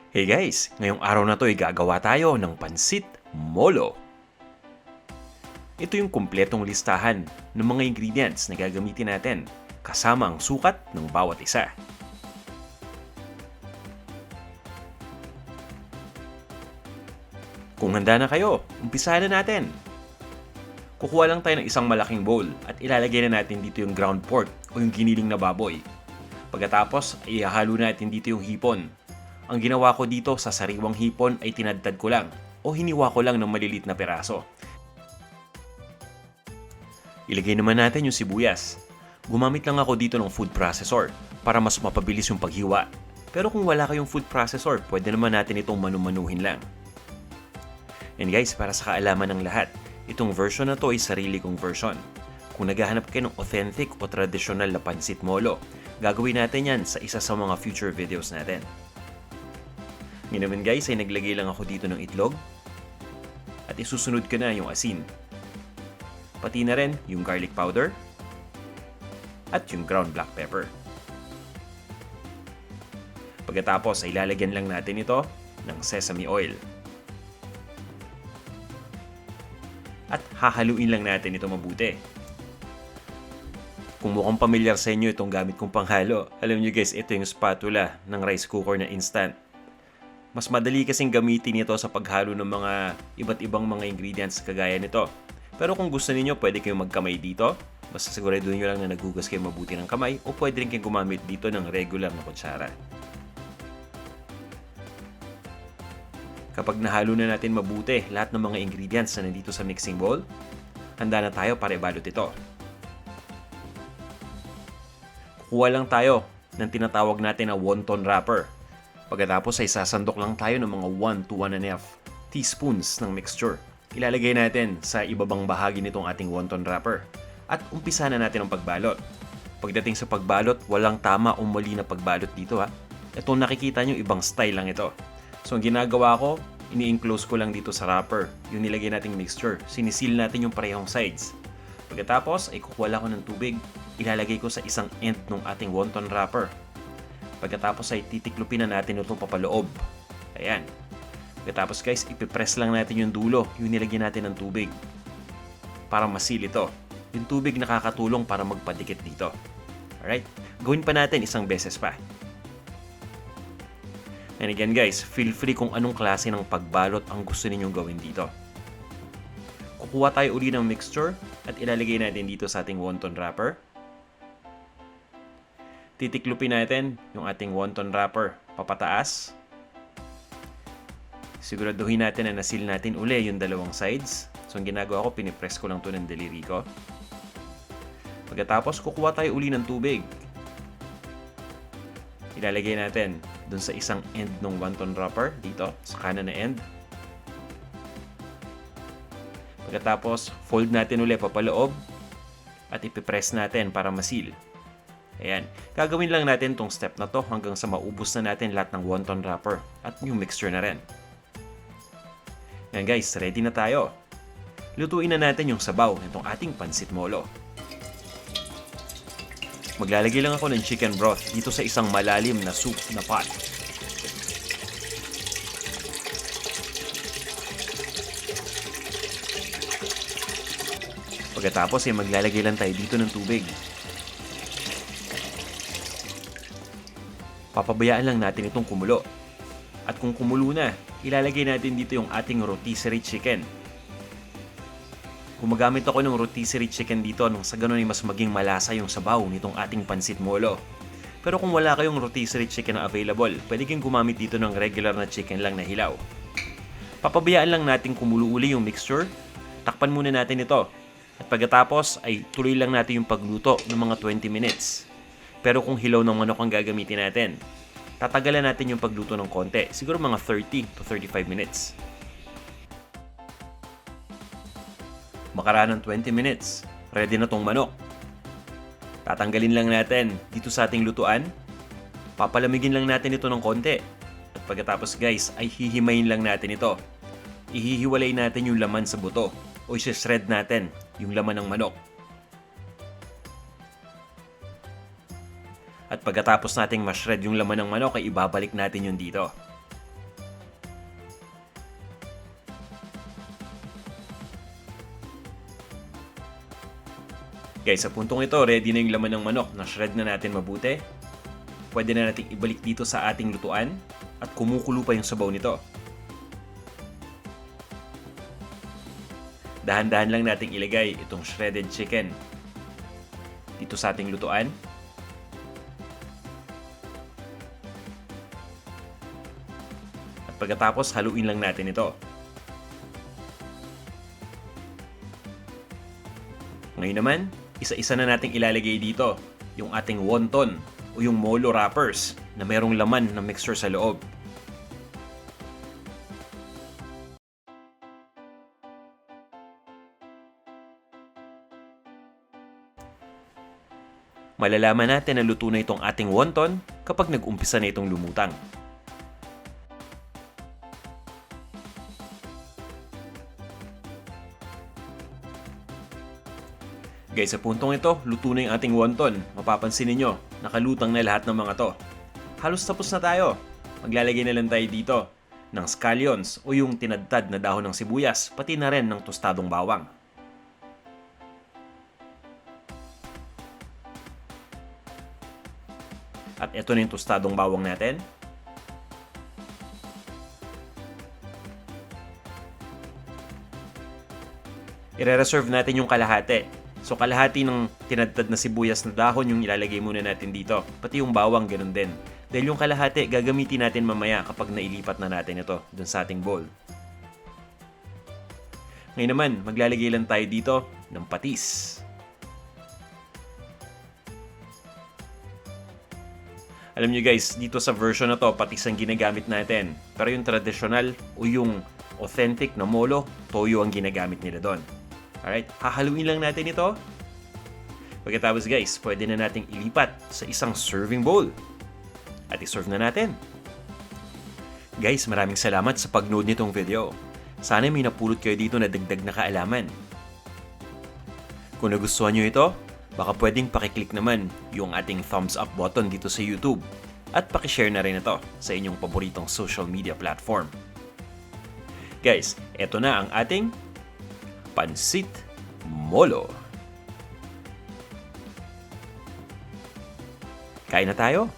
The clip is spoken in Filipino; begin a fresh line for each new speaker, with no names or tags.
Hey guys, ngayong araw na to ay gagawa tayo ng Pancit Molo. Ito yung kumpletong listahan ng mga ingredients na gagamitin natin kasama ang sukat ng bawat isa. Kung handa na kayo, umpisahan na natin. Kukuha lang tayo ng isang malaking bowl at ilalagay na natin dito yung ground pork o yung giniling na baboy. Pagkatapos, ihahalo natin dito yung hipon. Ang ginawa ko dito sa sariwang hipon ay tinadtad ko lang o hiniwa ko lang ng malilit na peraso. Ilagay naman natin yung sibuyas. Gumamit lang ako dito ng food processor para mas mapabilis yung paghiwa. Pero kung wala kayong food processor, pwede naman natin itong manumanuhin lang. And guys, para sa kaalaman ng lahat, itong version na to ay sarili kong version. Kung naghahanap kayo ng authentic o traditional na Pancit Molo, gagawin natin yan sa isa sa mga future videos natin. Ngayon naman guys, ay naglagay lang ako dito ng itlog at isusunod ko na yung asin. Pati na rin yung garlic powder at yung ground black pepper. Pagkatapos ay lalagyan lang natin ito ng sesame oil. At hahaluin lang natin ito mabuti. Kung mukhang pamilyar sa inyo itong gamit kong panghalo, alam nyo guys, ito yung spatula ng rice cooker na instant. Mas madali kasing gamitin ito sa paghalo ng mga iba't ibang mga ingredients kagaya nito. Pero kung gusto niyo, pwede kayong magkamay dito. Basta siguraduhin nyo lang na nagugas kayo mabuti ng kamay o pwede rin kayong gumamit dito ng regular na kutsara. Kapag nahalo na natin mabuti lahat ng mga ingredients na nandito sa mixing bowl, handa na tayo para ibalot ito. Kukuha lang tayo ng tinatawag natin na wonton wrapper. Pagkatapos ay sasandok lang tayo ng mga 1 to 1.5 teaspoons ng mixture. Ilalagay natin sa ibabang bahagi nitong ating wonton wrapper at umpisa na natin ang pagbalot. Pagdating sa pagbalot, walang tama o mali na pagbalot dito ha. Itong nakikita nyo, ibang style lang ito. So ang ginagawa ko, ini-enclose ko lang dito sa wrapper yung nilagay nating mixture. Sinisil natin yung parehong sides. Pagkatapos ay kukuha lang ko ng tubig, ilalagay ko sa isang end ng ating wonton wrapper. Pagkatapos ay titiklupin na natin itong papaloob. Ayan. Pagkatapos guys, ipipress lang natin yung dulo, yung nilagyan natin ng tubig. Para masil ito. Yung tubig nakakatulong para magpadikit dito. Alright? Gawin pa natin isang beses pa. And again guys, feel free kung anong klase ng pagbalot ang gusto ninyong gawin dito. Kukuha tayo uli ng mixture at ilalagay natin dito sa ating wonton wrapper. Titiklupin natin yung ating wonton wrapper papataas. Siguraduhin natin na nasil natin uli yung dalawang sides. So ang ginagawa ko, pinipress ko lang to ng daliri ko. Pagkatapos, kukuha tayo uli ng tubig. Ilalagay natin dun sa isang end ng wonton wrapper, dito, sa kanan na end. Pagkatapos, fold natin uli papaloob at ipipress natin para masil. Ayan. Gagawin lang natin tong step na to hanggang sa maubos na natin lahat ng wonton wrapper at yung mixture na rin. Ayan guys, ready na tayo. Lutuin na natin yung sabaw nitong ating Pancit Molo. Maglalagay lang ako ng chicken broth dito sa isang malalim na soup na pot. Pagkatapos ay maglalagay lang tayo dito ng tubig. Papabayaan lang natin itong kumulo. At kung kumulo na, ilalagay natin dito yung ating rotisserie chicken. Gumagamit ako ng rotisserie chicken dito nung sa ganun ay mas maging malasa yung sabaw nitong ating Pancit Molo. Pero kung wala kayong rotisserie chicken na available, pwede kayong gumamit dito ng regular na chicken lang na hilaw. Papabayaan lang natin kumulo uli yung mixture. Takpan muna natin ito. At pagkatapos ay tuloy lang natin yung pagluto ng mga 20 minutes. Pero kung hilaw ng manok ang gagamitin natin, tatagalan natin yung pagluto ng konti. Siguro mga 30 to 35 minutes. Makaraan ng 20 minutes, ready na tong manok. Tatanggalin lang natin dito sa ating lutuan. Papalamigin lang natin ito ng konti. At pagkatapos guys, ay hihimayin lang natin ito. Ihihiwalay natin yung laman sa buto o isi-shred natin yung laman ng manok. At pagkatapos nating ma-shred yung laman ng manok, ay ibabalik natin yun dito. Guys, sa puntong ito, ready na yung laman ng manok na shred na natin mabuti. Pwede na natin ibalik dito sa ating lutuan at kumukulo pa yung sabaw nito. Dahan-dahan lang nating ilagay itong shredded chicken dito sa ating lutuan. At pagkatapos, haluin lang natin ito. Ngayon naman, isa-isa na nating ilalagay dito yung ating wonton o yung molo wrappers na mayroong laman ng mixture sa loob. Malalaman natin na luto na itong ating wonton kapag nag-umpisa na itong lumutang. Guys, sa puntong ito, luto na yung ating wonton. Mapapansin ninyo, nakalutang na lahat ng mga to. Halos tapos na tayo. Maglalagay na lang tayo dito ng scallions o yung tinadtad na dahon ng sibuyas, pati na rin ng tostadong bawang. At ito na yung tostadong bawang natin. I-reserve natin yung kalahati. So kalahati ng tinadtad na sibuyas na dahon yung ilalagay muna natin dito. Pati yung bawang ganun din. Dahil yung kalahati gagamitin natin mamaya kapag nailipat na natin ito dun sa ating bowl. Ngayon naman, maglalagay lang tayo dito ng patis. Alam nyo guys, dito sa version na to, patis ang ginagamit natin. Pero yung traditional o yung authentic na molo, toyo ang ginagamit nila doon. Alright, hahaluin lang natin ito. Pagkatapos guys, pwede na nating ilipat sa isang serving bowl. At iserve na natin. Guys, maraming salamat sa pag-nood nitong video. Sana may napulot kayo dito na dagdag na kaalaman. Kung nagustuhan nyo ito, baka pwedeng pakiclick naman yung ating thumbs up button dito sa YouTube at pakishare na rin ito sa inyong paboritong social media platform. Guys, eto na ang ating Pancit Molo. Kain na tayo!